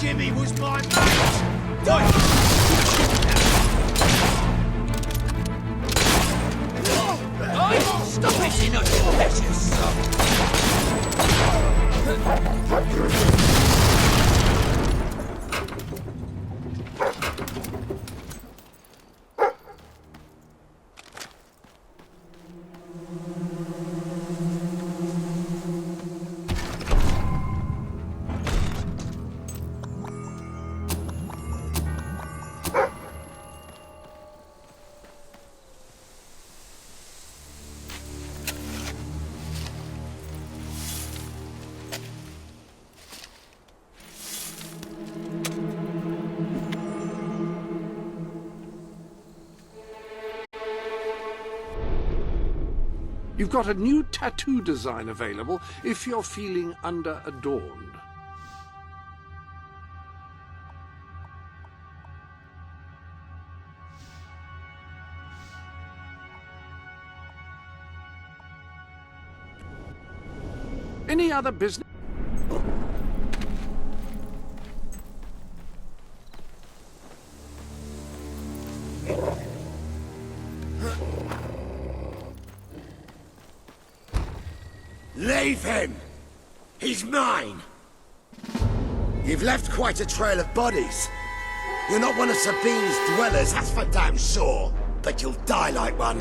Jimmy was my mate! Stop it, you naughty precious! You've got a new tattoo design available if you're feeling under-adorned. Any other business? Leave him! He's mine! You've left quite a trail of bodies. You're not one of Sabine's dwellers, that's for damn sure. But you'll die like one.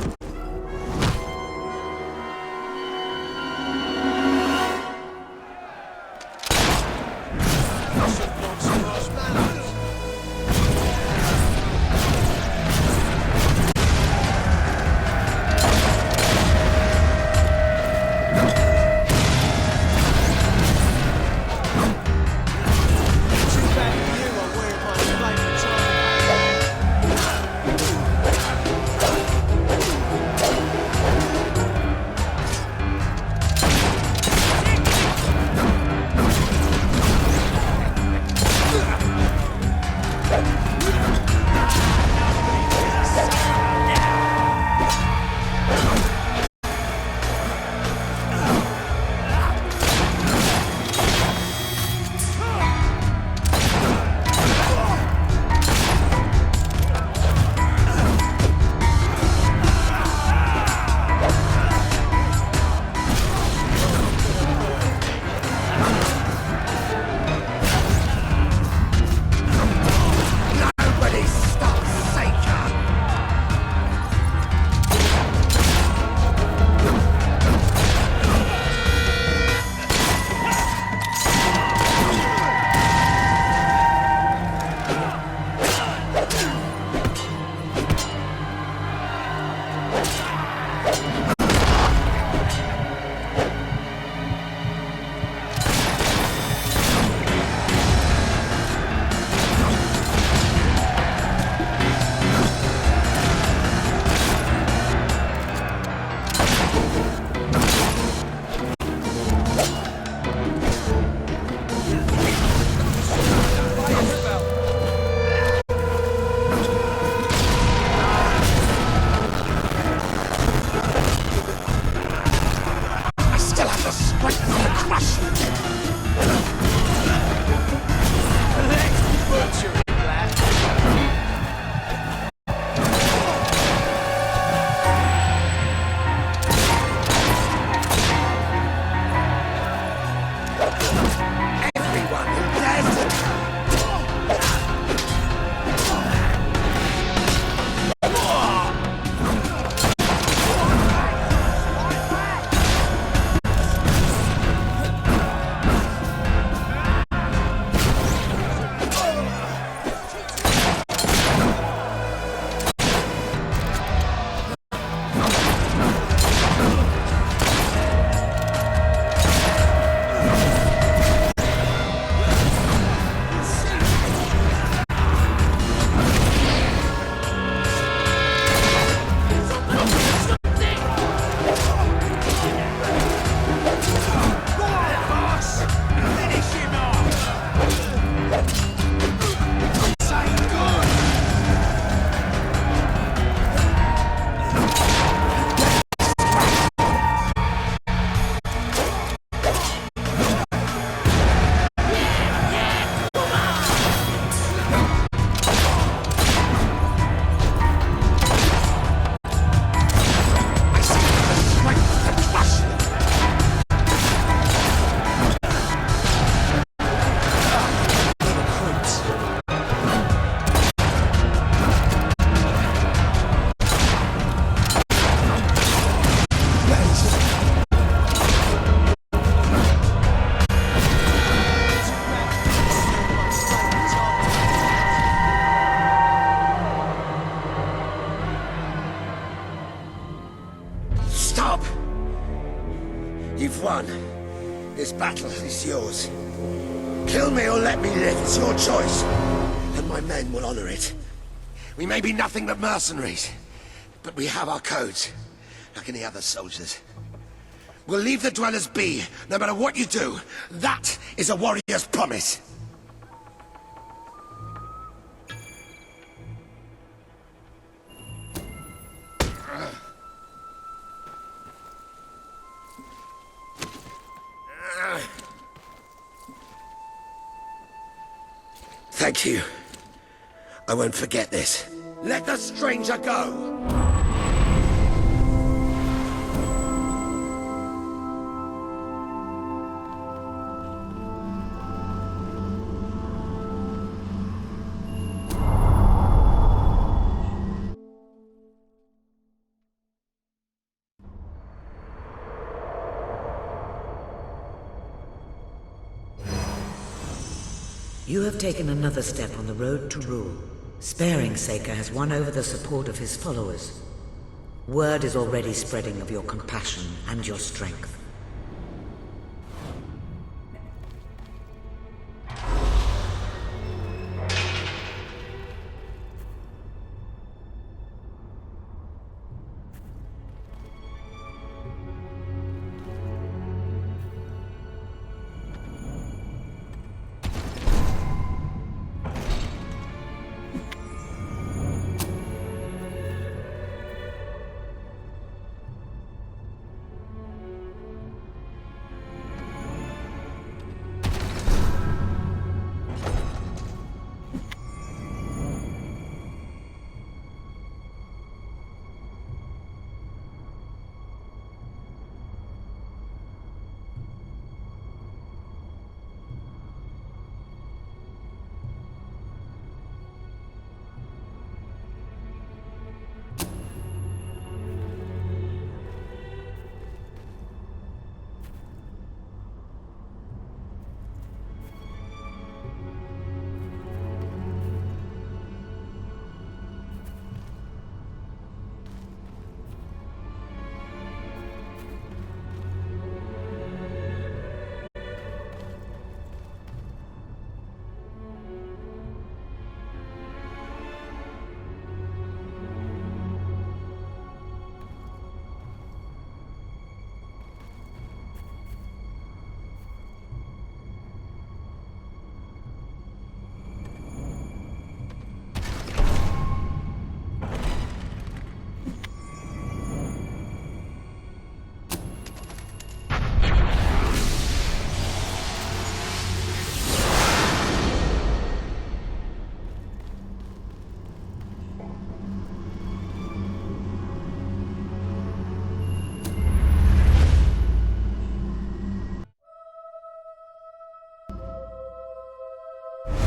You've won. This battle is yours. Kill me or let me live, it's your choice. And my men will honor it. We may be nothing but mercenaries, but we have our codes, like any other soldiers. We'll leave the dwellers be, no matter what you do. That is a warrior's promise. Thank you. I won't forget this. Let the stranger go! You have taken another step on the road to rule. Sparing Saker has won over the support of his followers. Word is already spreading of your compassion and your strength.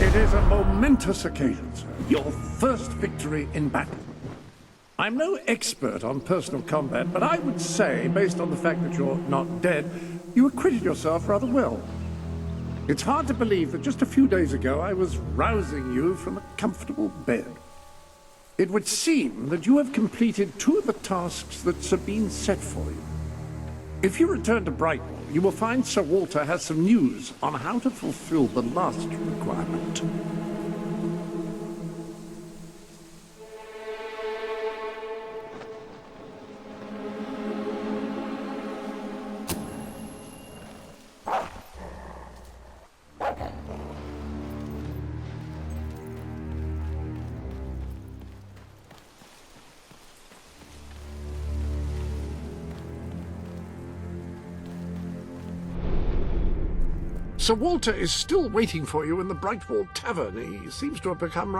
It is a momentous occasion, sir. Your first victory in battle. I'm no expert on personal combat, but I would say, based on the fact that you're not dead, you acquitted yourself rather well. It's hard to believe that just a few days ago I was rousing you from a comfortable bed. It would seem that you have completed 2 of the tasks that Sabine set for you. If you return to Brightwall, you will find Sir Walter has some news on how to fulfill the last requirement. Sir Walter is still waiting for you in the Brightwall Tavern. He seems to have become...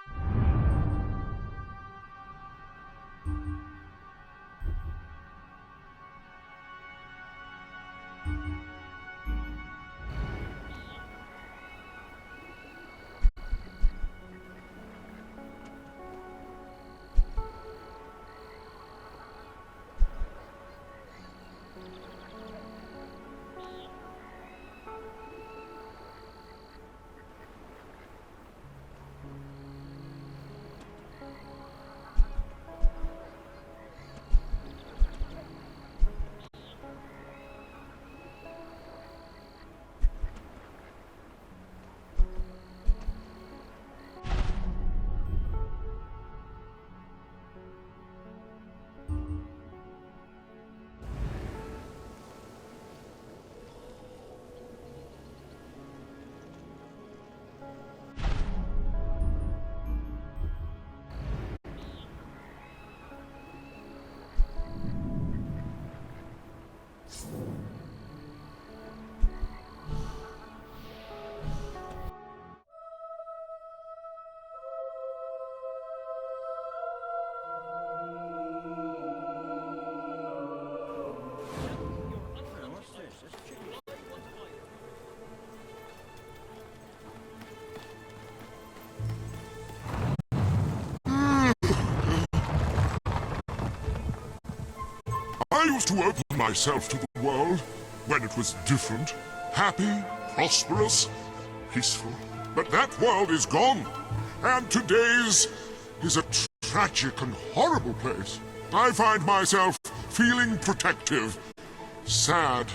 used to open myself to the world when it was different, happy, prosperous, peaceful. But that world is gone, and today's is a tragic and horrible place. I find myself feeling protective, sad,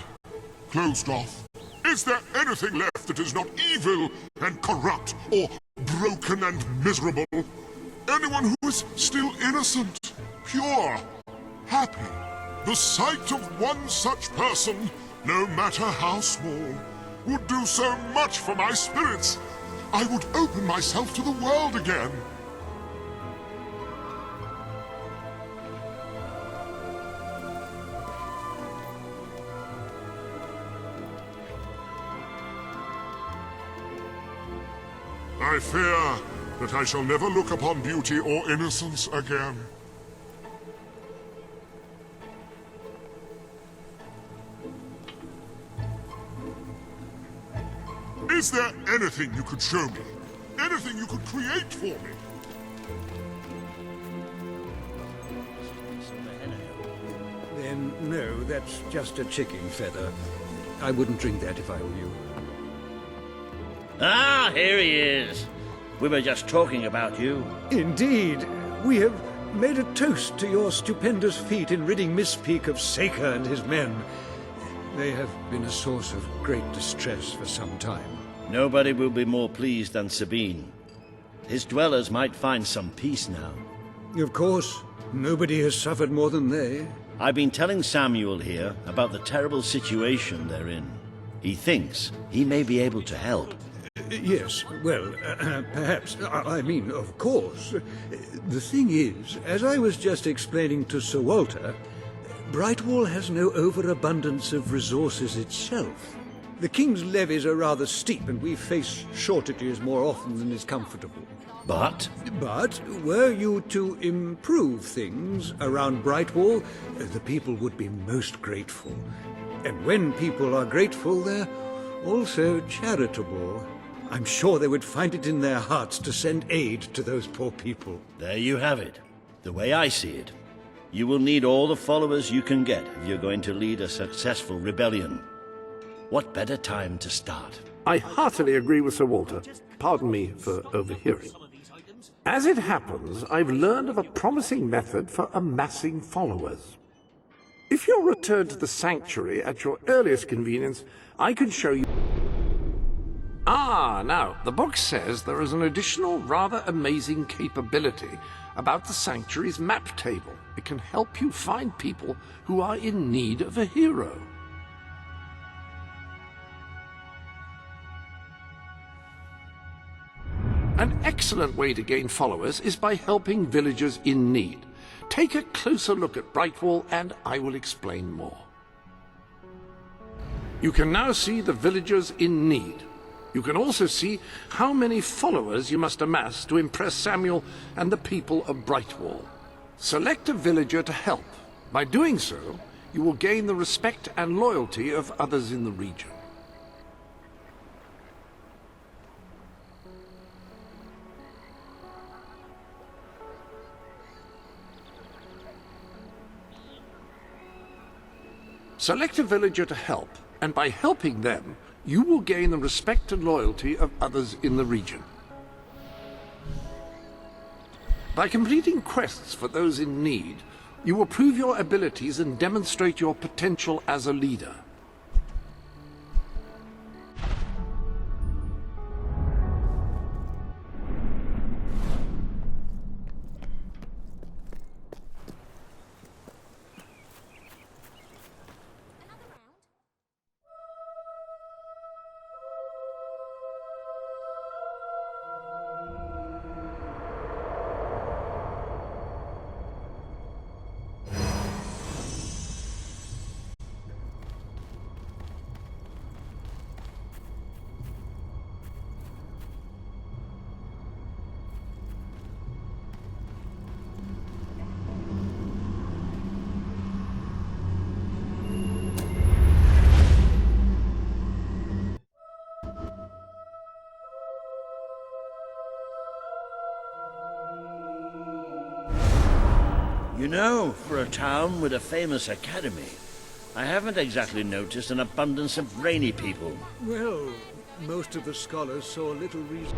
closed off. Is there anything left that is not evil and corrupt or broken and miserable? Anyone who is still innocent, pure, happy? The sight of one such person, no matter how small, would do so much for my spirits. I would open myself to the world again. I fear that I shall never look upon beauty or innocence again. Is there anything you could show me? Anything you could create for me? Then, no, that's just a chicken feather. I wouldn't drink that if I were you. Ah, here he is. We were just talking about you. Indeed. We have made a toast to your stupendous feat in ridding Miss Peak of Saker and his men. They have been a source of great distress for some time. Nobody will be more pleased than Sabine. His dwellers might find some peace now. Of course, nobody has suffered more than they. I've been telling Samuel here about the terrible situation they're in. He thinks he may be able to help. Yes, well, perhaps. I mean, of course. The thing is, as I was just explaining to Sir Walter, Brightwall has no overabundance of resources itself. The King's levies are rather steep, and we face shortages more often than is comfortable. But But were you to improve things around Brightwall, the people would be most grateful. And when people are grateful, they're also charitable. I'm sure they would find it in their hearts to send aid to those poor people. there you have it. The way I see it, you will need all the followers you can get if you're going to lead a successful rebellion. What better time to start? I heartily agree with Sir Walter. Pardon me for overhearing. As it happens, I've learned of a promising method for amassing followers. If you'll return to the sanctuary at your earliest convenience, I can show you... Now, the book says there is an additional, rather amazing capability about the sanctuary's map table. It can help you find people who are in need of a hero. An excellent way to gain followers is by helping villagers in need. Take a closer look at Brightwall and I will explain more. You can now see the villagers in need. You can also see how many followers you must amass to impress Samuel and the people of Brightwall. Select a villager to help. By doing so, you will gain the respect and loyalty of others in the region. Select a villager to help, and by helping them, you will gain the respect and loyalty of others in the region. By completing quests for those in need, you will prove your abilities and demonstrate your potential as a leader. You know, for a town with a famous academy, I haven't exactly noticed an abundance of brainy people. Well, most of the scholars saw little reason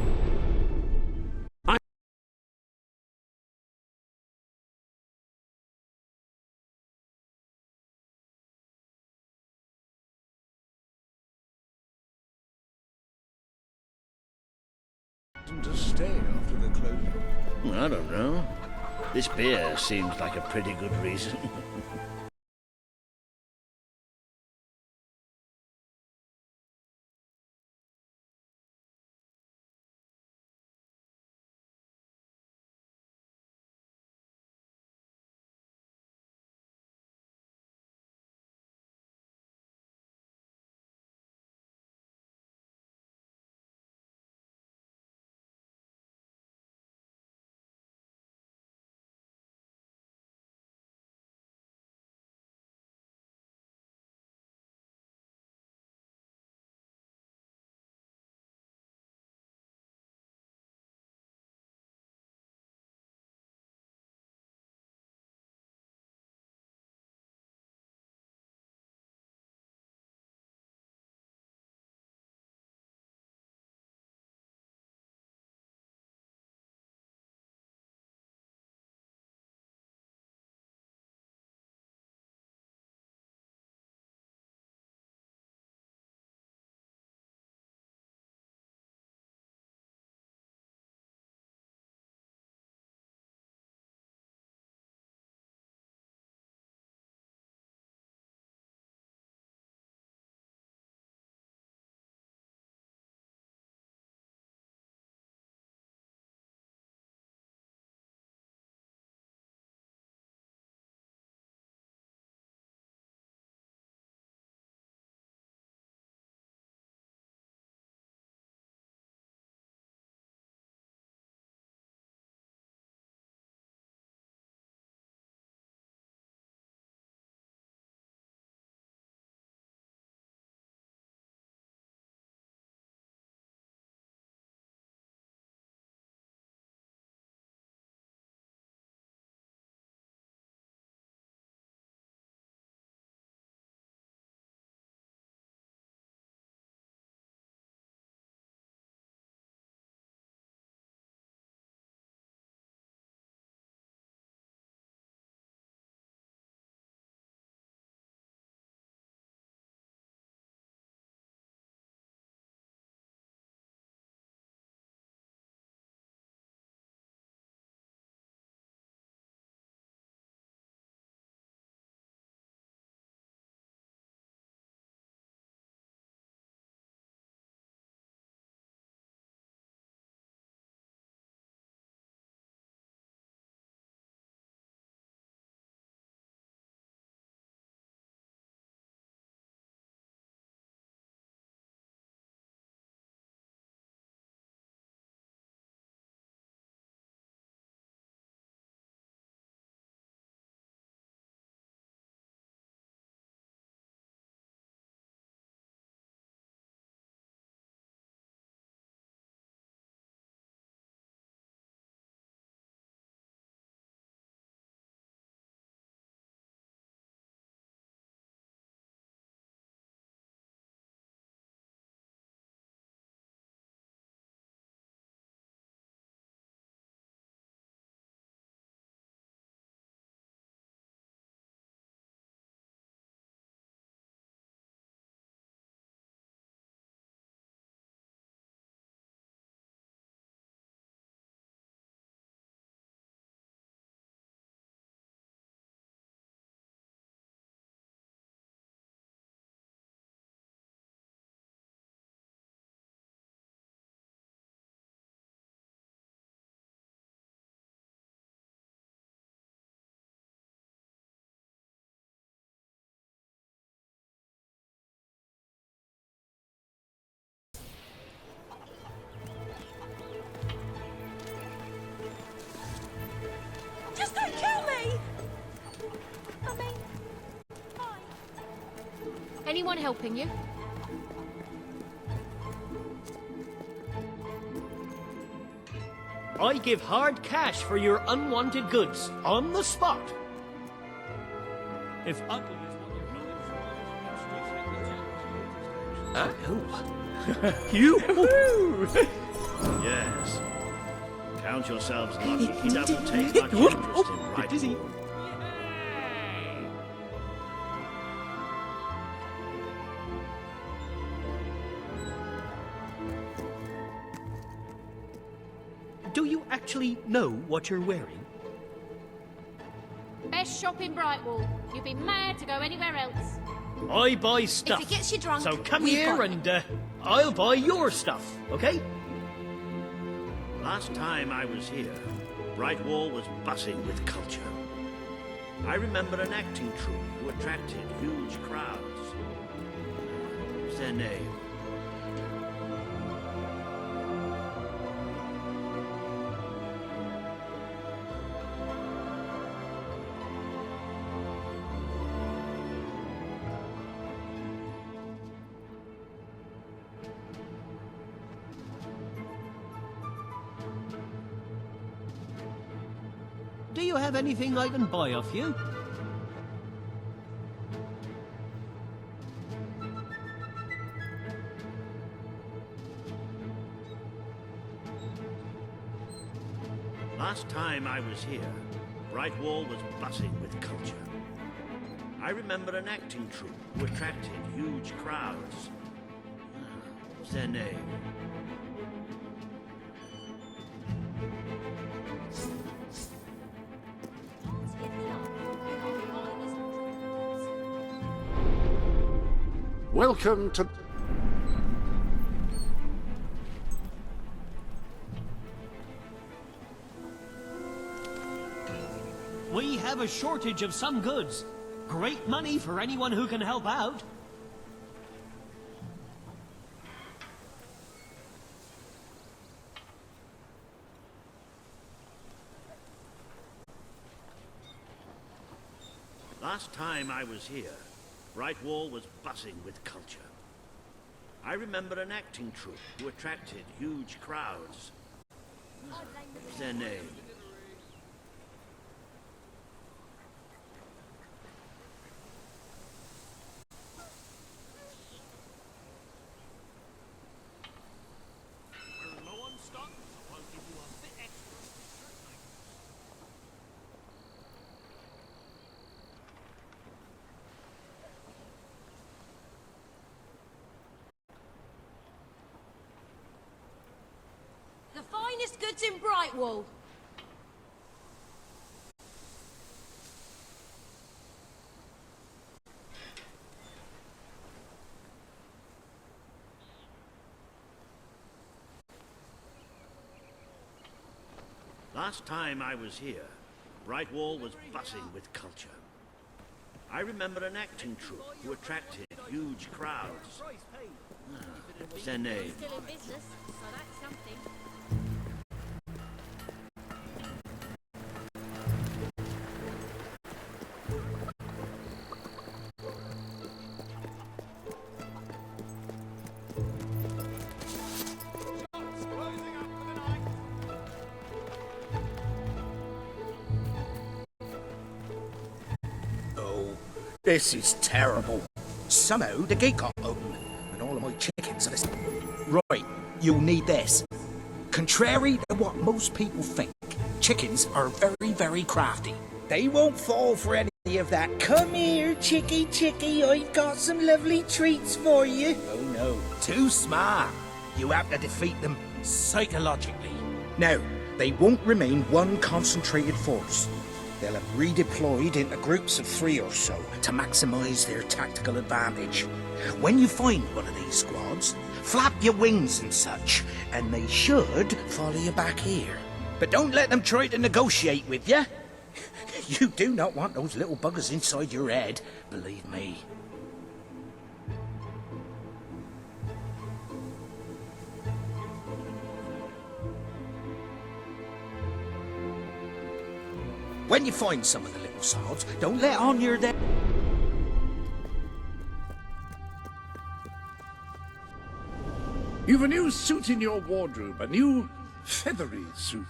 to stay after the closing. I don't know. This beer seems like a pretty good reason. Just don't kill me! Anyone helping you? I give hard cash for your unwanted goods, on the spot. If ugly is what you're known for, Yes. Count yourselves lucky he doesn't take much interest in writing. Do you actually know what you're wearing? Best shop in Brightwall. You'd be mad to go anywhere else. I buy stuff. If it gets you drunk, so come we've here got and I'll buy your stuff, okay? Last time I was here, Brightwall was buzzing with culture. I remember an acting troupe who attracted huge crowds. What's their name? Do you have anything I can buy off you? Last time I was here, Brightwall was buzzing with culture. I remember an acting troupe who attracted huge crowds. What's their name? Welcome to... We have a shortage of some goods. Great money for anyone who can help out. Last time I was here, Brightwall was buzzing with culture. I remember an acting troupe who attracted huge crowds. What's their name? The finest goods in Brightwall. Last time I was here, Brightwall was buzzing with culture. I remember an acting troupe who attracted huge crowds. What's their name? Still in business, so that's something. This is terrible. Somehow the gate got open, and all of my chickens are this. Right, you'll need this. Contrary to what most people think, chickens are very, very crafty. They won't fall for any of that. Come here, chickie, chickie, I've got some lovely treats for you. Oh no, too smart. You have to defeat them psychologically. Now, they won't remain one concentrated force. They'll have redeployed into groups of 3 or so to maximize their tactical advantage. When you find one of these squads, flap your wings and such, and they should follow you back here. But don't let them try to negotiate with you. You do not want those little buggers inside your head, believe me. When you find some of the little sods, don't let on you're there. You've a new suit in your wardrobe, a new feathery suit.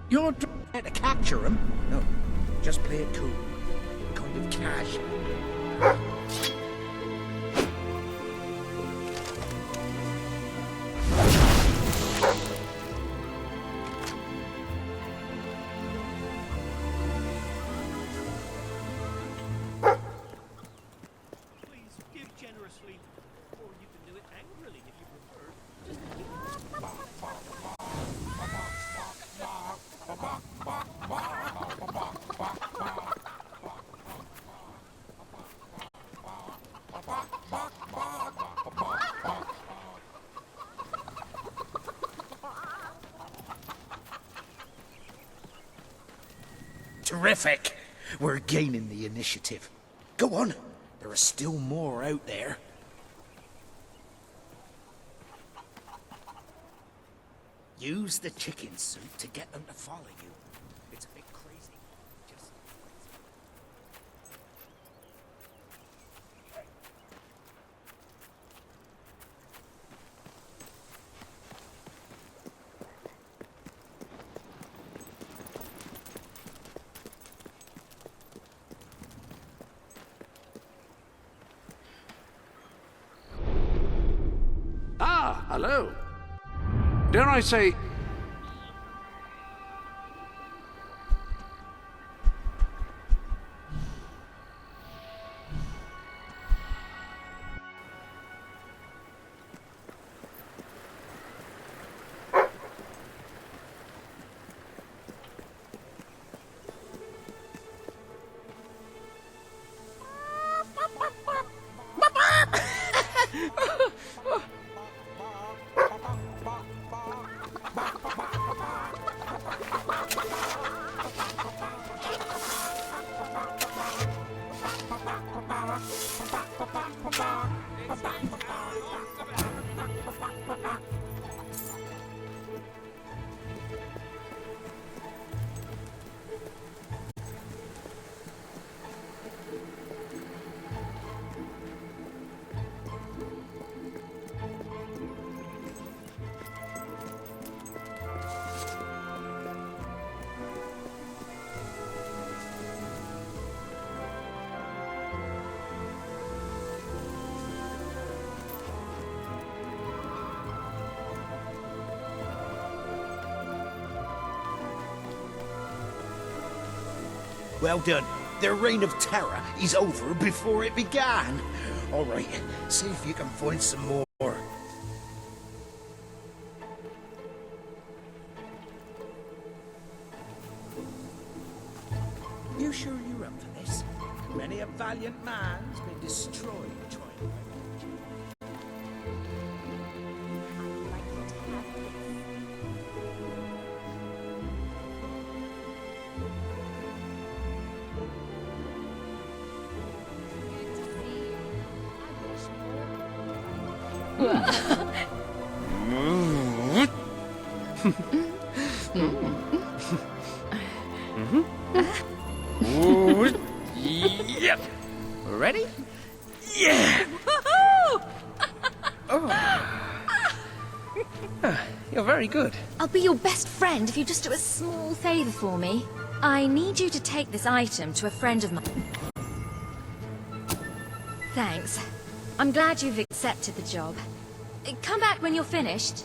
You're... To capture them? No, just play it cool. kind of cash. Please give generously, or you can do it angrily if you prefer. Terrific! We're gaining the initiative. Go on, there are still more out there. Use the chicken suit to get them to follow you. It's a bit crazy. Just... Ah, hello. Dare I say... Well done. Their reign of terror is over before it began. All right, see if you can find some more. You sure you're up for this? Many a valiant man's been destroyed trying to... Yep. Ready? Yeah. You're very good. I'll be your best friend if you just do a small favor for me. I need you to take this item to a friend of mine. Thanks. I'm glad you've accepted the job. Come back when you're finished.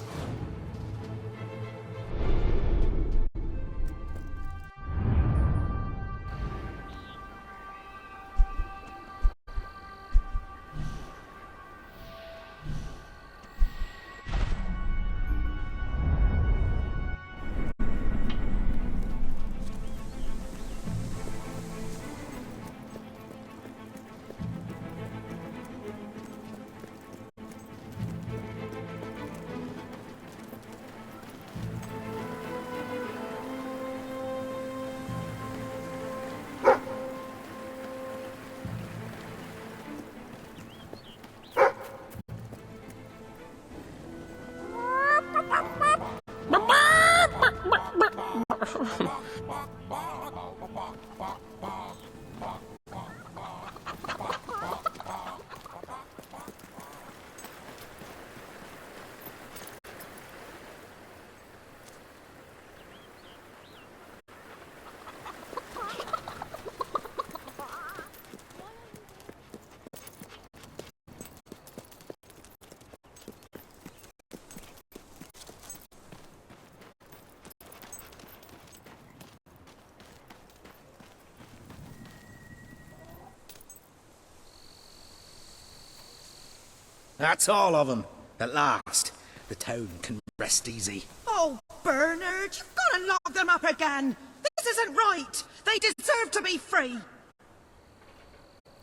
That's all of them. At last, the town can rest easy. Oh, Bernard, you've got to lock them up again. This isn't right. They deserve to be free.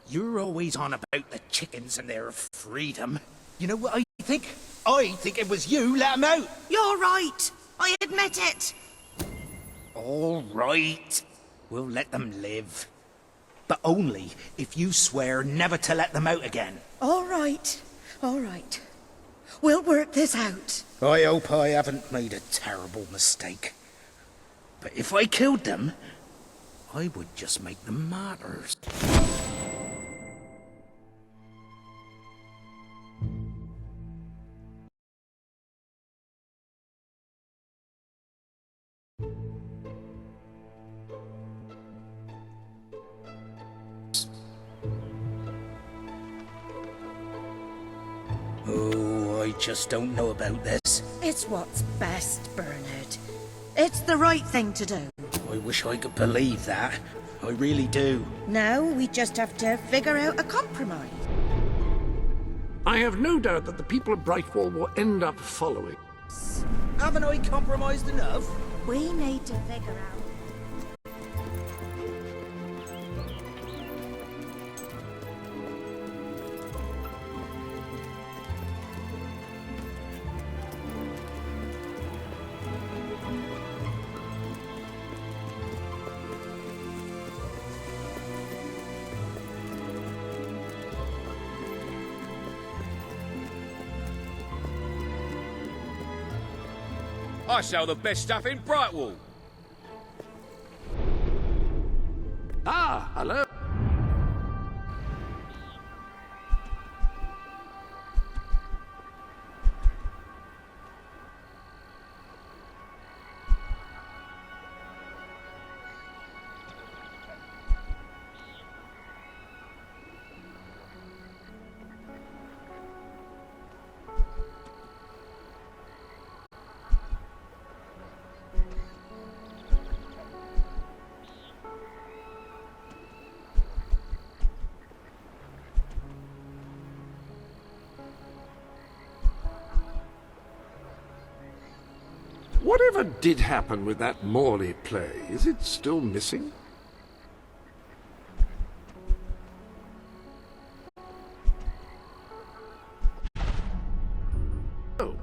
You're always on about the chickens and their freedom. You know what I think? I think it was you let them out. You're right. I admit it. All right. We'll let them live. But only if you swear never to let them out again. All right. All right. We'll work this out. I hope I haven't made a terrible mistake. But if I killed them, I would just make them martyrs. Oh, I just don't know about this. It's what's best, Bernard. It's the right thing to do. I wish I could believe that. I really do. Now we just have to figure out a compromise. I have no doubt that the people of Brightwall will end up following. Haven't I compromised enough? We need to figure out... I sell the best stuff in Brightwall. Ah, hello. Whatever did happen with that Morley play? Is it still missing? Oh.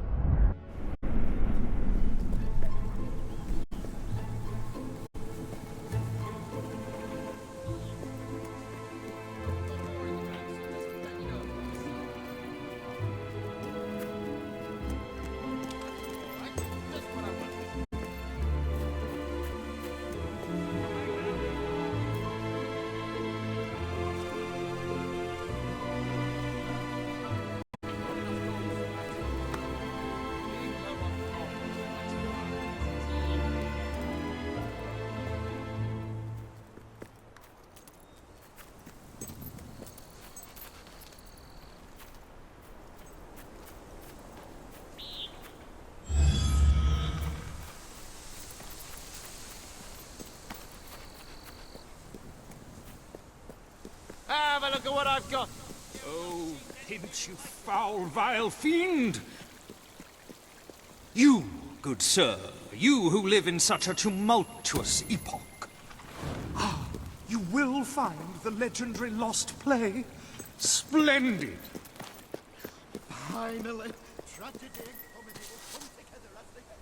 Have a look at what I've got. Oh, pinch, you foul, vile fiend! You, good sir, you who live in such a tumultuous epoch. Ah, you will find the legendary lost play. Splendid! Finally, tragedy and comedy will come together as they could.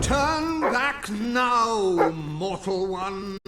Turn back now, mortal one.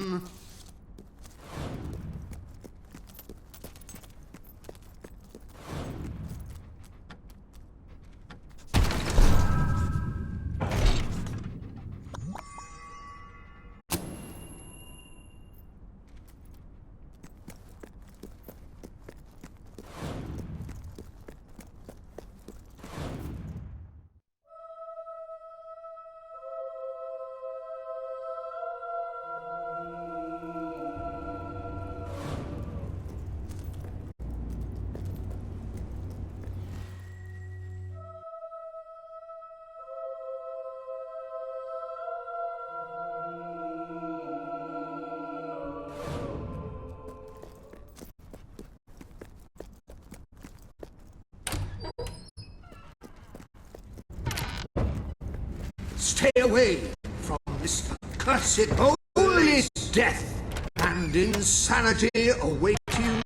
stay away from this accursed only death and insanity await you.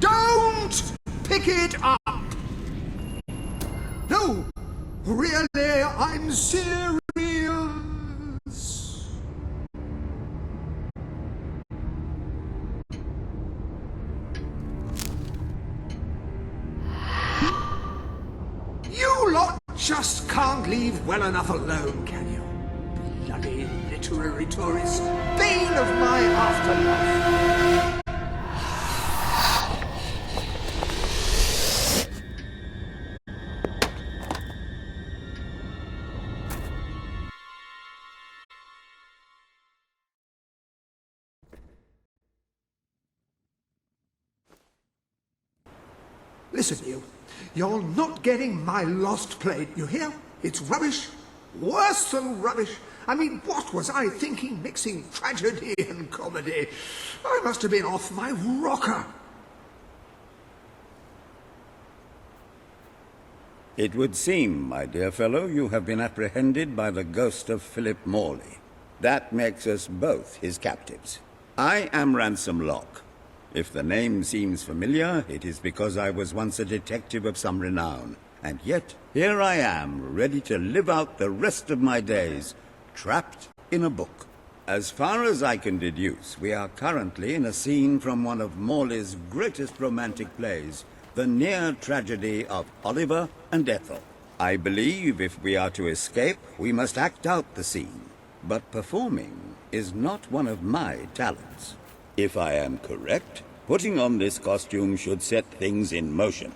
Don't pick it up! No, really, I'm serious. You lot just can't leave well enough alone, can you? Bloody literary tourists, bane of my afterlife. Listen, you're not getting my lost plate, you hear? It's rubbish. Worse than rubbish. I mean, what was I thinking mixing tragedy and comedy? I must have been off my rocker. It would seem, my dear fellow, you have been apprehended by the ghost of Philip Morley. That makes us both his captives. I am Ransom Locke. If the name seems familiar, it is because I was once a detective of some renown. And yet, here I am, ready to live out the rest of my days, trapped in a book. As far as I can deduce, we are currently in a scene from one of Morley's greatest romantic plays, the near tragedy of Oliver and Ethel. I believe if we are to escape, we must act out the scene. But performing is not one of my talents. If I am correct, putting on this costume should set things in motion.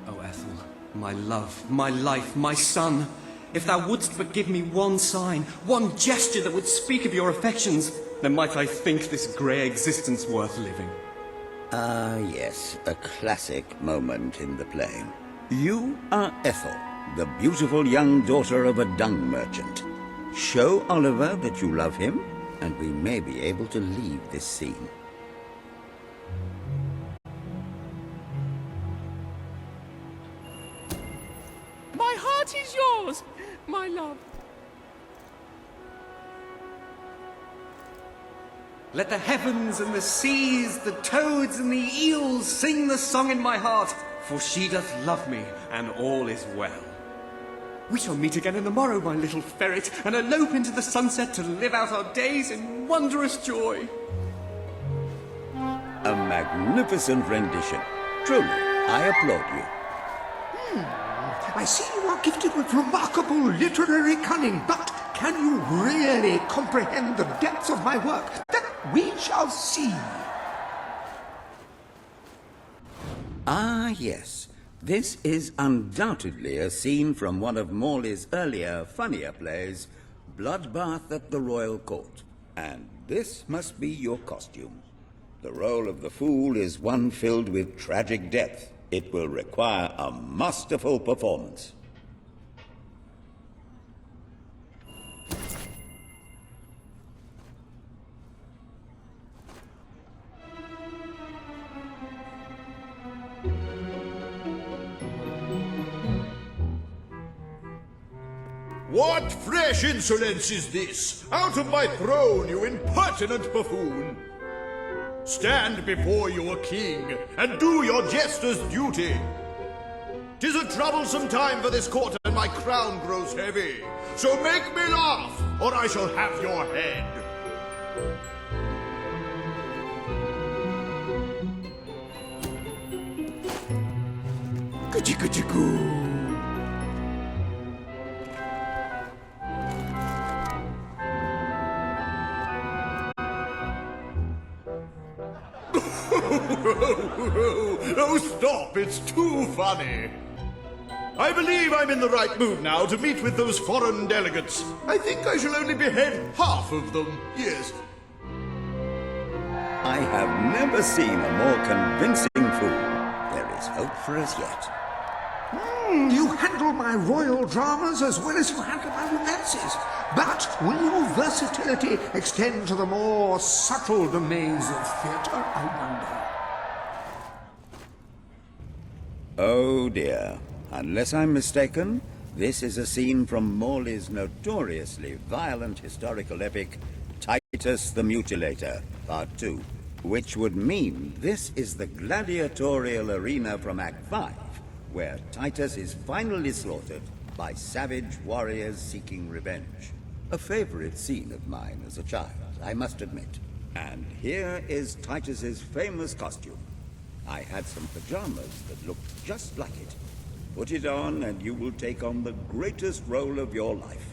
Oh, Ethel, my love, my life, my son. If thou wouldst but give me one sign, one gesture that would speak of your affections, then might I think this grey existence worth living. Ah, yes, a classic moment in the play. You are Ethel, the beautiful young daughter of a dung merchant. Show Oliver that you love him, and we may be able to leave this scene. My heart is yours, my love. Let the heavens and the seas, the toads and the eels sing the song in my heart, for she doth love me, and all is well. We shall meet again in the morrow, my little ferret, and elope into the sunset to live out our days in wondrous joy. A magnificent rendition. Truly, I applaud you. I see you are gifted with remarkable literary cunning, but can you really comprehend the depths of my work? That we shall see. Ah, yes. This is undoubtedly a scene from one of Morley's earlier, funnier plays, Bloodbath at the Royal Court. And this must be your costume. The role of the fool is one filled with tragic depth. It will require a masterful performance. What fresh insolence is this? Out of my throne, you impertinent buffoon! Stand before your king, and do your jester's duty. 'Tis a troublesome time for this court, and my crown grows heavy. So make me laugh, or I shall have your head. Goo-chee-goo-chee-goo. Oh, stop, it's too funny. I believe I'm in the right mood now to meet with those foreign delegates. I think I shall only behead half of them, yes. I have never seen a more convincing fool. hope for us yet. You handle my royal dramas as well as you handle my romances. But will your versatility extend to the more subtle domains of theatre, I wonder? Oh dear. Unless I'm mistaken, this is a scene from Morley's notoriously violent historical epic, Titus the Mutilator, Part 2. Which would mean this is the gladiatorial arena from Act 5, where Titus is finally slaughtered by savage warriors seeking revenge. A favorite scene of mine as a child, I must admit. And here is Titus's famous costume. I had some pajamas that looked just like it. Put it on and you will take on the greatest role of your life.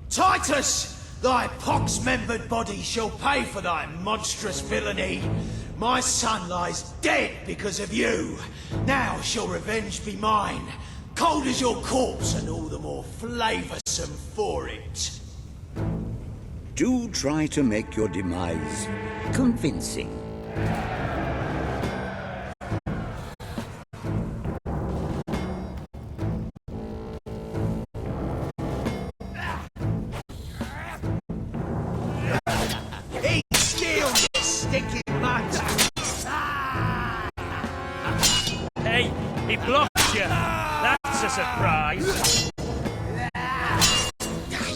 Titus! Thy pox-membered body shall pay for thy monstrous villainy. My son lies dead because of you. Now shall revenge be mine. Cold as your corpse and all the more flavoursome for it. Do try to make your demise convincing. Hey, he blocked you. That's a surprise.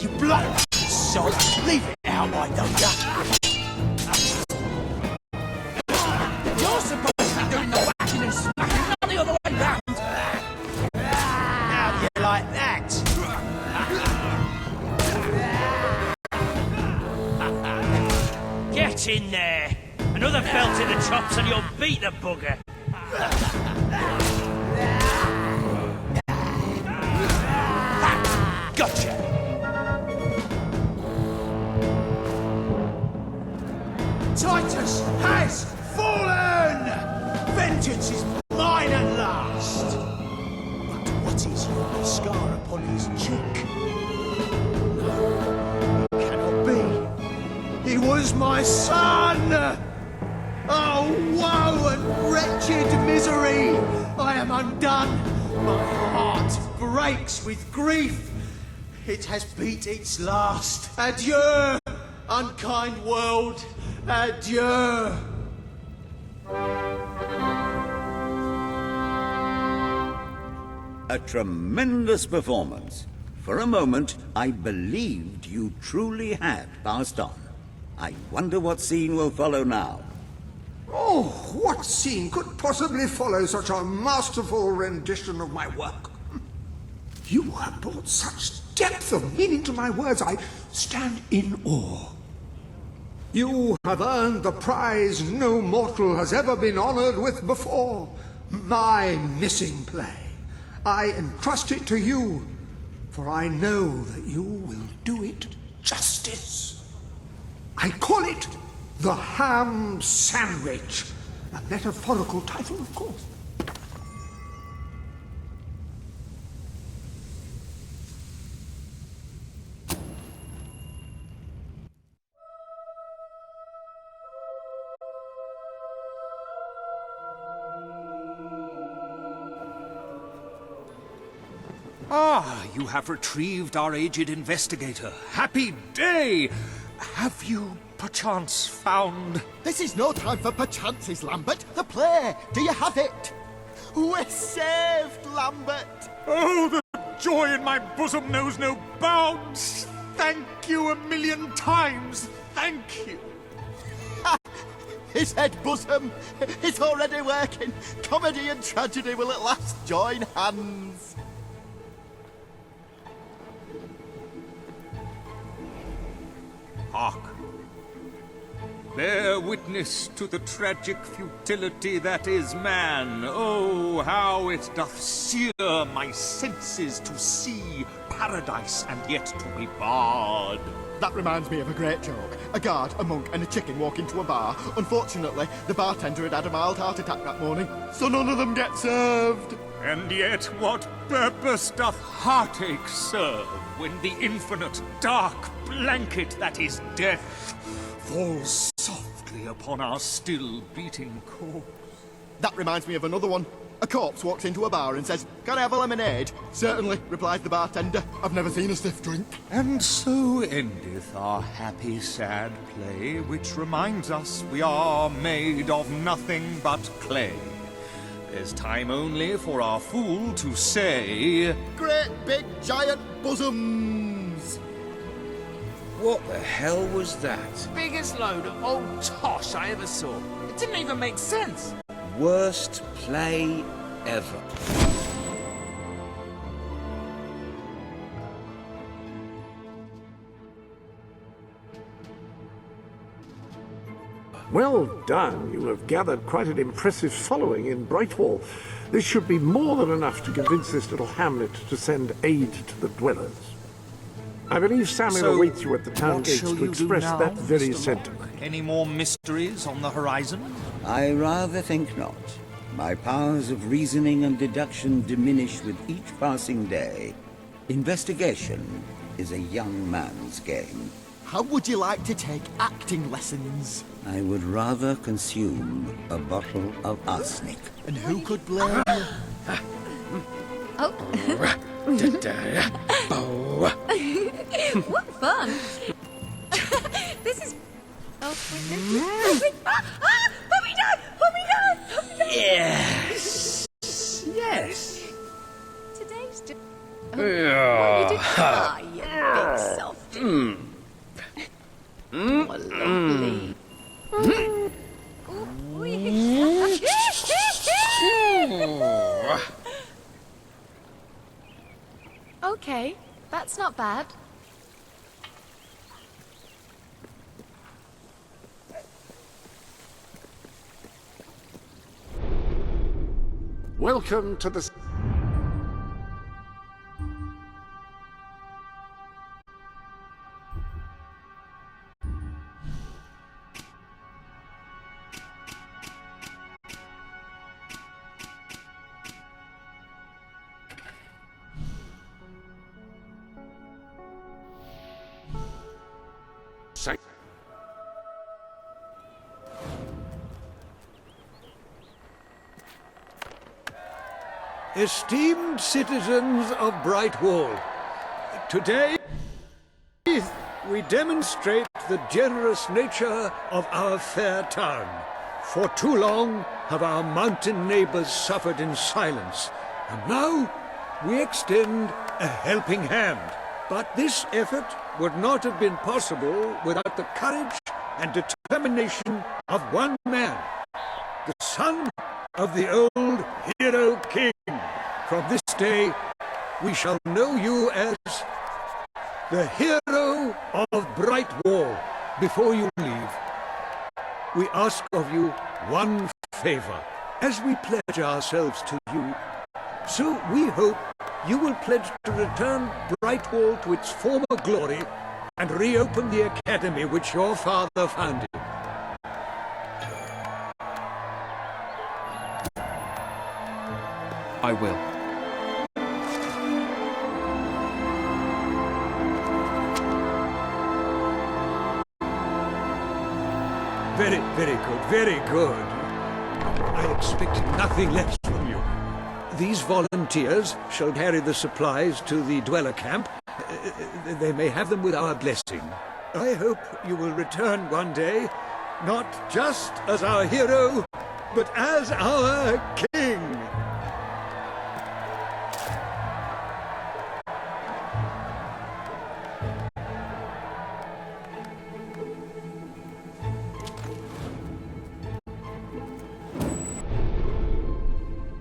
You blocked me, son. Leave it out, why don't ya? You're supposed to be doing the whacking and smacking, not the other way round. How do you like that? Get in there. Another belt in the chops and you'll beat the bugger. Gotcha! Titus has fallen! Vengeance is mine at last! But what is your scar upon his cheek? No, it cannot be. He was my son! Oh, woe and wretched misery! I am undone. My heart breaks with grief. It has beat its last. Adieu, unkind world. Adieu. A tremendous performance. For a moment, I believed you truly had passed on. I wonder what scene will follow now. Oh, what scene could possibly follow such a masterful rendition of my work? You have brought such depth of meaning to my words, I stand in awe. You have earned the prize no mortal has ever been honored with before. My missing play. I entrust it to you, for I know that you will do it justice. I call it The Ham Sandwich. A metaphorical title, of course. Ah, you have retrieved our aged investigator. Happy day! Have you perchance found... This is no time for perchances, Lambert. The play! Do you have it? We're saved, Lambert! Oh, the joy in my bosom knows no bounds! Thank you 1,000,000 times! Thank you! His head bosom! It's already working! Comedy and tragedy will at last join hands! Hark! Bear witness to the tragic futility that is man. Oh, how it doth sear my senses to see paradise and yet to be barred. That reminds me of a great joke. A guard, a monk, and a chicken walk into a bar. Unfortunately, the bartender had had a mild heart attack that morning, so none of them get served. And yet what purpose doth heartache serve when the infinite dark blanket that is death falls softly upon our still beating corpse? That reminds me of another one. A corpse walks into a bar and says, "Can I have a lemonade?" "Certainly," replies the bartender. "I've never seen a stiff drink." And so endeth our happy sad play, which reminds us we are made of nothing but clay. There's time only for our fool to say, "Great big giant bosoms!" What the hell was that? Biggest load of old tosh I ever saw. It didn't even make sense. Worst play ever. Well done. You have gathered quite an impressive following in Brightwall. This should be more than enough to convince this little hamlet to send aid to the dwellers. I believe Samuel awaits you at the town gates to express that very sentiment. Any more mysteries on the horizon? I rather think not. My powers of reasoning and deduction diminish with each passing day. Investigation is a young man's game. How would you like to take acting lessons? I would rather consume a bottle of arsenic. And who could blame you? Oh. What fun! This is... Oh, put me down! Put me down! Put me down! Yes! Yes! Today's just... Oh, what you did cry, you big softie. Oh, lovely. Okay, that's not bad. Welcome to the... Esteemed citizens of Brightwall, today we demonstrate the generous nature of our fair town. For too long have our mountain neighbors suffered in silence, and now we extend a helping hand. But this effort would not have been possible without the courage and determination of one man, the son of the old hero king. From this day, we shall know you as the hero of Brightwall. Before you leave, we ask of you one favor, as we pledge ourselves to you. So we hope you will pledge to return Brightwall to its former glory and reopen the academy which your father founded. I will. Very, very good, very good. I expected nothing less from you. These volunteers shall carry the supplies to the dweller camp. They may have them with our blessing. I hope you will return one day, not just as our hero, but as our king.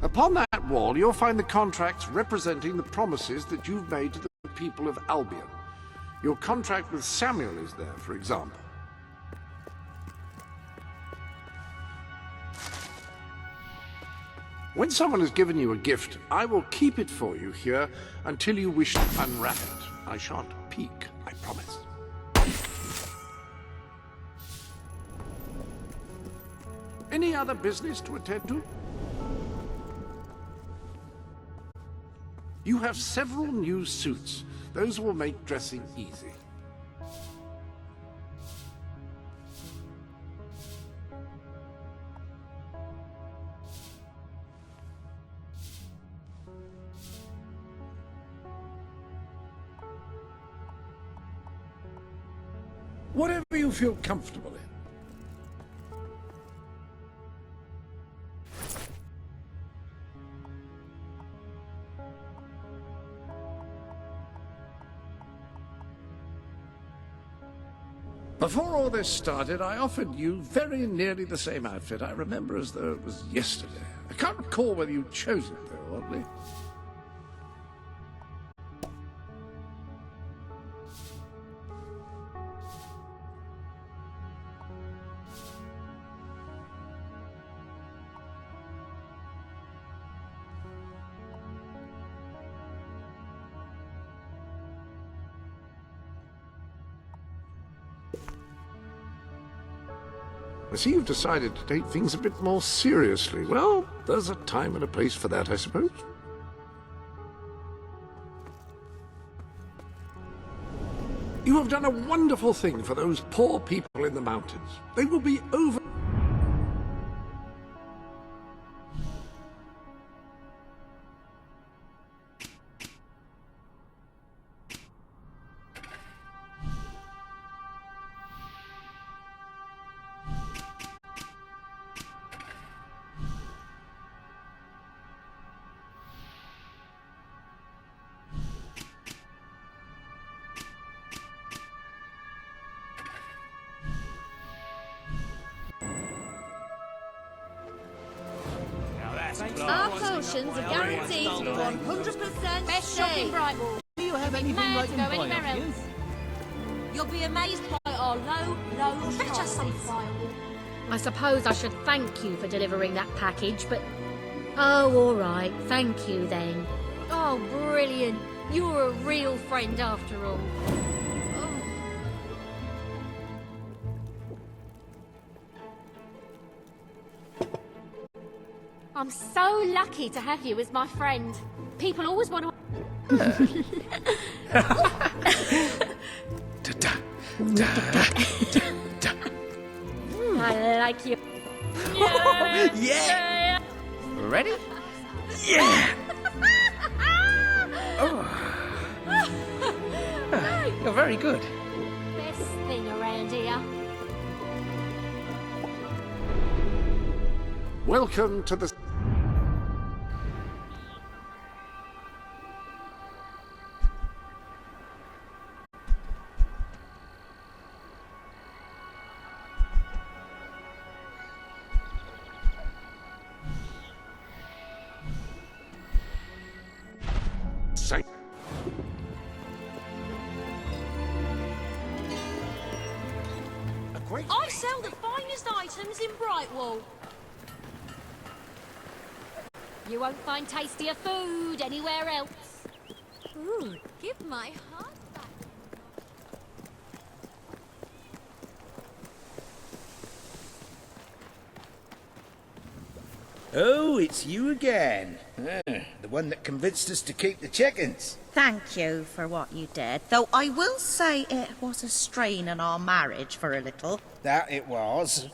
Upon that wall, you'll find the contracts representing the promises that you've made to the people of Albion. Your contract with Samuel is there, for example. When someone has given you a gift, I will keep it for you here until you wish to unwrap it. I shan't peek, I promise. Any other business to attend to? You have several new suits. Those will make dressing easy. Whatever you feel comfortable in. Before all this started, I offered you very nearly the same outfit. I remember as though it was yesterday. I can't recall whether you chose it, though, oddly. I see you've decided to take things a bit more seriously. Well, there's a time and a place for that, I suppose. You have done a wonderful thing for those poor people in the mountains. They will be over... Our potions are guaranteed to be 100% Best shop in safe. Brightwall. Do you have anything Mad like to go in anywhere Brightwall? else. You'll be amazed by our low prices. I suppose I should thank you for delivering that package, but... Oh, all right. Thank you, then. Oh, brilliant. You're a real friend after all. I'm so lucky to have you as my friend. People always want to... I like you. Yeah! Ready? Yeah! You're very good. Best thing around here. Welcome to the... I sell the finest items in Brightwall. You won't find tastier food anywhere else. Ooh, give my heart back. Oh, it's you again. The one that convinced us to keep the chickens. Thank you for what you did, though I will say it was a strain on our marriage for a little. That it was.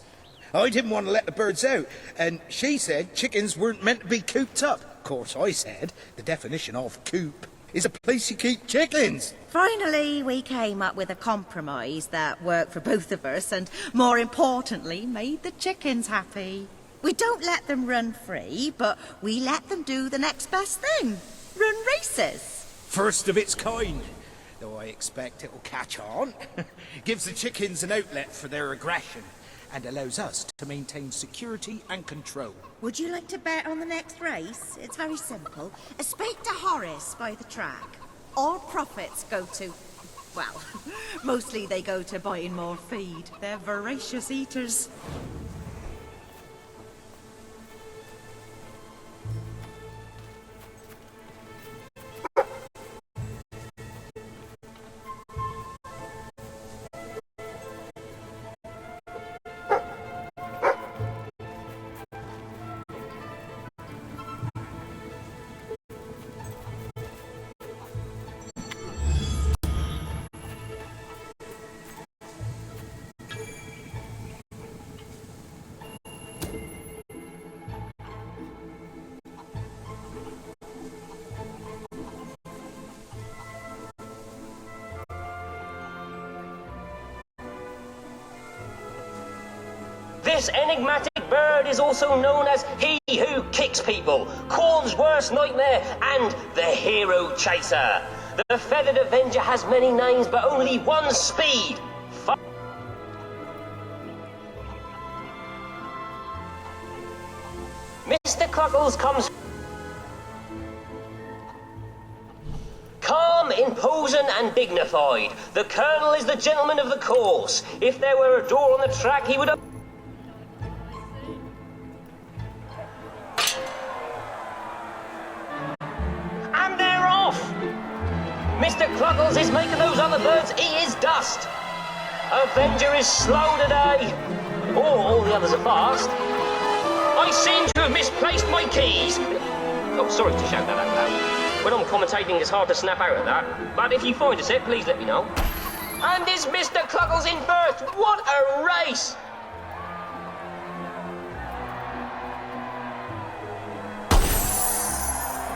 I didn't want to let the birds out, and she said chickens weren't meant to be cooped up. Of course, I said the definition of coop is a place you keep chickens. Finally, we came up with a compromise that worked for both of us and, more importantly, made the chickens happy. We don't let them run free, but we let them do the next best thing. Run races. First of its kind, though I expect it'll catch on. Gives the chickens an outlet for their aggression and allows us to maintain security and control. Would you like to bet on the next race? It's very simple. Speak to Horace by the track. All profits go to... well, mostly they go to buying more feed. They're voracious eaters. This enigmatic bird is also known as He Who Kicks People, Corn's worst nightmare, and the Hero Chaser. The Feathered Avenger has many names, but only one speed. Mr. Cluckles comes calm, imposing, and dignified. The Colonel is the gentleman of the course. If there were a door on the track, he would have... And they're off! Mr. Cluckles is making those other birds eat his dust. Avenger is slow today. Or all the others are fast. I seem to have misplaced my keys. Oh, sorry to shout that out loud. When I'm commentating, it's hard to snap out of that. But if you find a set, please let me know. And is Mr. Cluckles in first? What a race!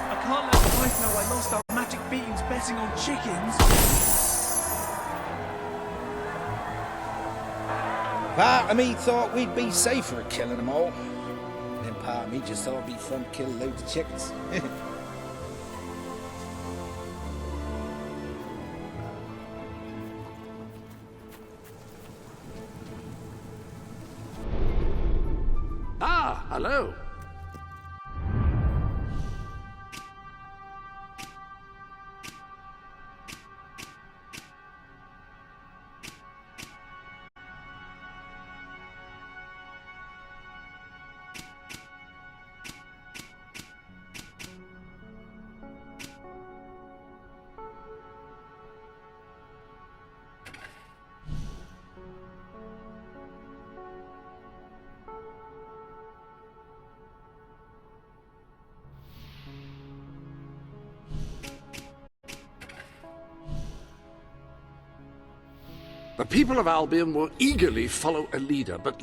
I can't let the wife know I lost our magic beans betting on chickens. Part of me thought we'd be safer at killing them all. Then part of me just thought it'd be fun to kill loads of chickens. Ah, hello. The people of Albion will eagerly follow a leader, but...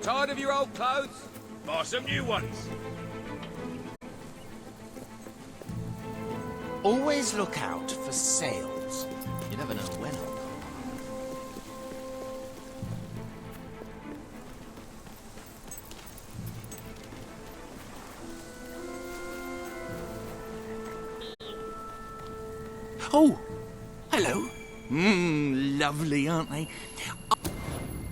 Tired of your old clothes? Buy some new ones. Always look out for sales. You never know when. Oh, hello. Lovely, aren't they? Oh,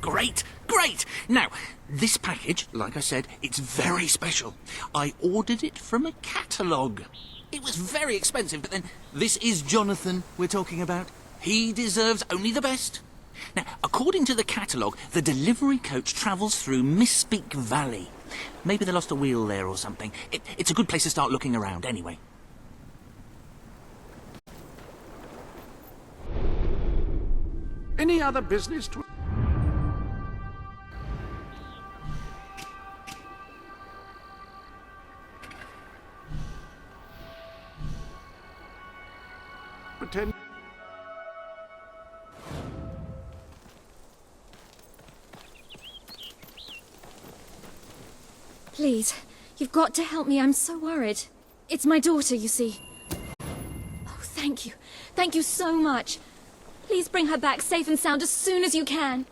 great, great. Now, this package, like I said, it's very special. I ordered it from a catalogue. It was very expensive, but then this is Jonathan we're talking about. He deserves only the best. Now, according to the catalogue, the delivery coach travels through Misspeak Valley. Maybe they lost a wheel there or something. It's a good place to start looking around, anyway. Any other business to... pretend... Please, you've got to help me. I'm so worried. It's my daughter, you see. Oh, thank you. Thank you so much. Please bring her back safe and sound as soon as you can.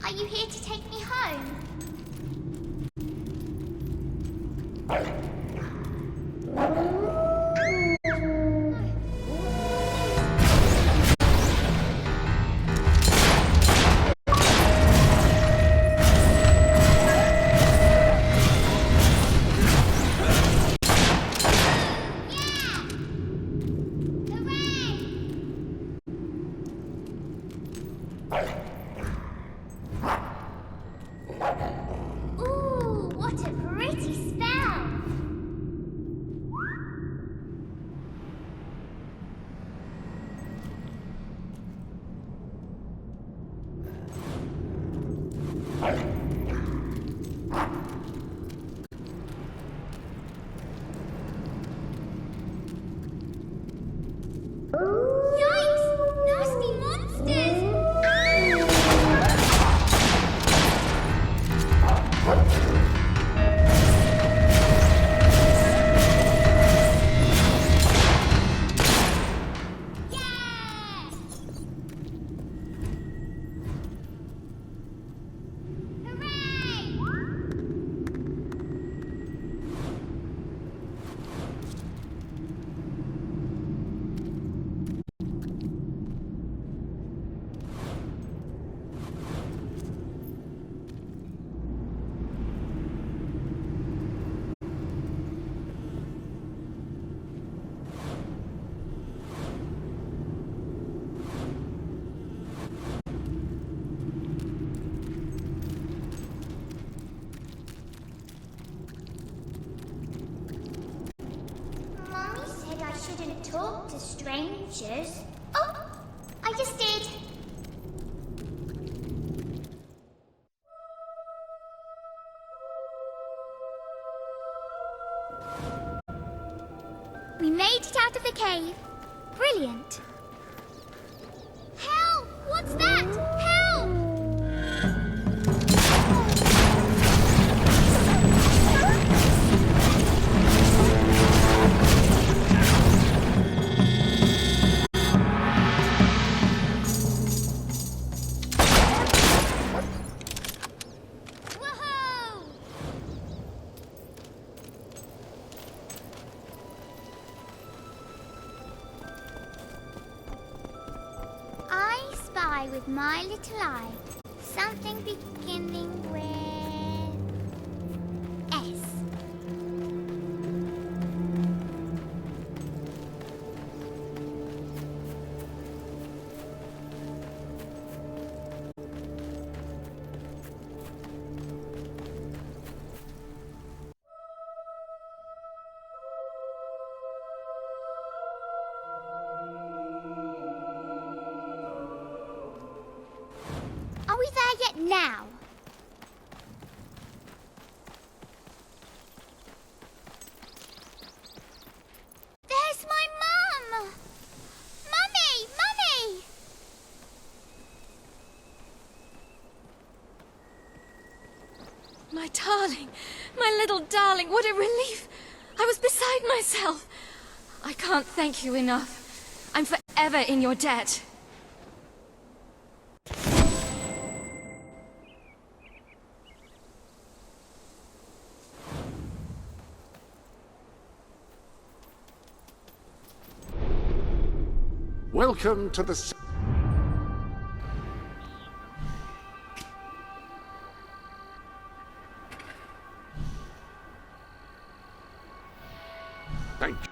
Are you here to take me home? Ooh, what a pretty spell! Yikes! Nasty monsters! Mommy said I shouldn't talk to strangers. Oh, I just did. We made it out of the cave. Brilliant. Help! What's that? Help! I spy with my little eye something beginning with S. Are we there yet now? There's my mum! Mummy! Mummy! My darling, my little darling, what a relief! I was beside myself. I can't thank you enough. I'm forever in your debt. Welcome to the... Thank you.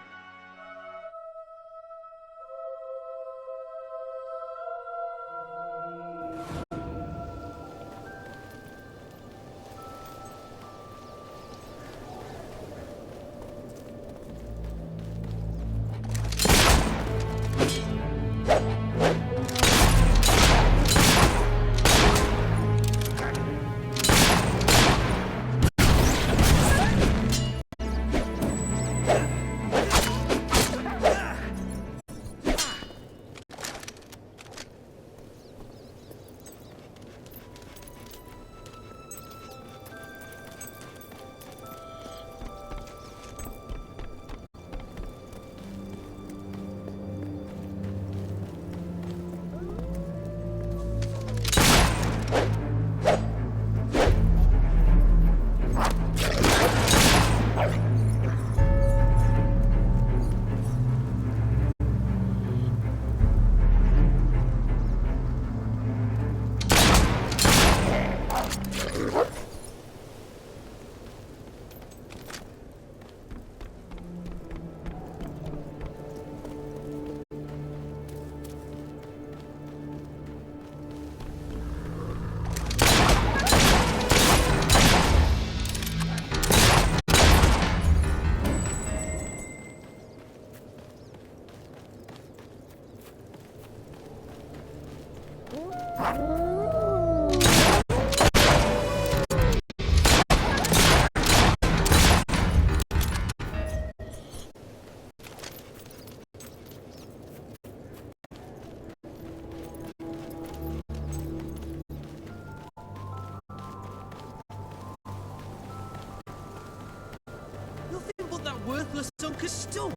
Nothing but that worthless sunken stone.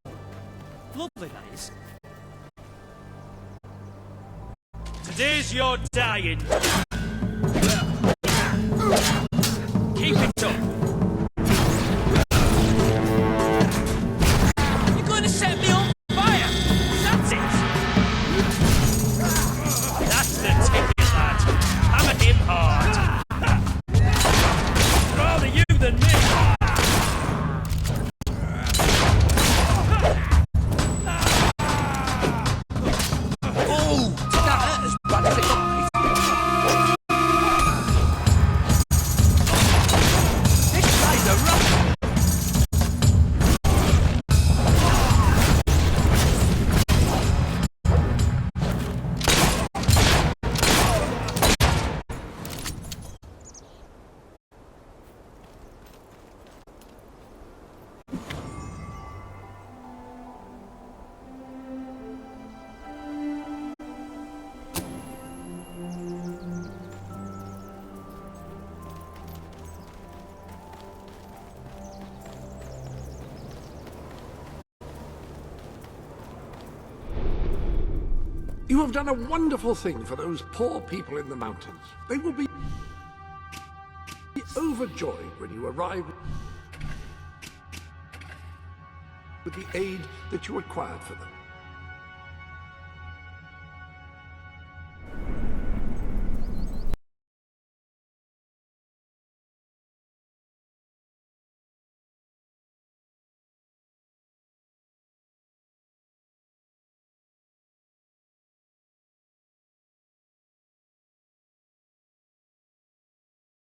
Lovely days. Today's your dying. Keep it up. You're going to set me on fire. That's it. That's the ticket, lad. Hammer him hard. Rather you than me. You have done a wonderful thing for those poor people in the mountains. They will be overjoyed when you arrive with the aid that you acquired for them.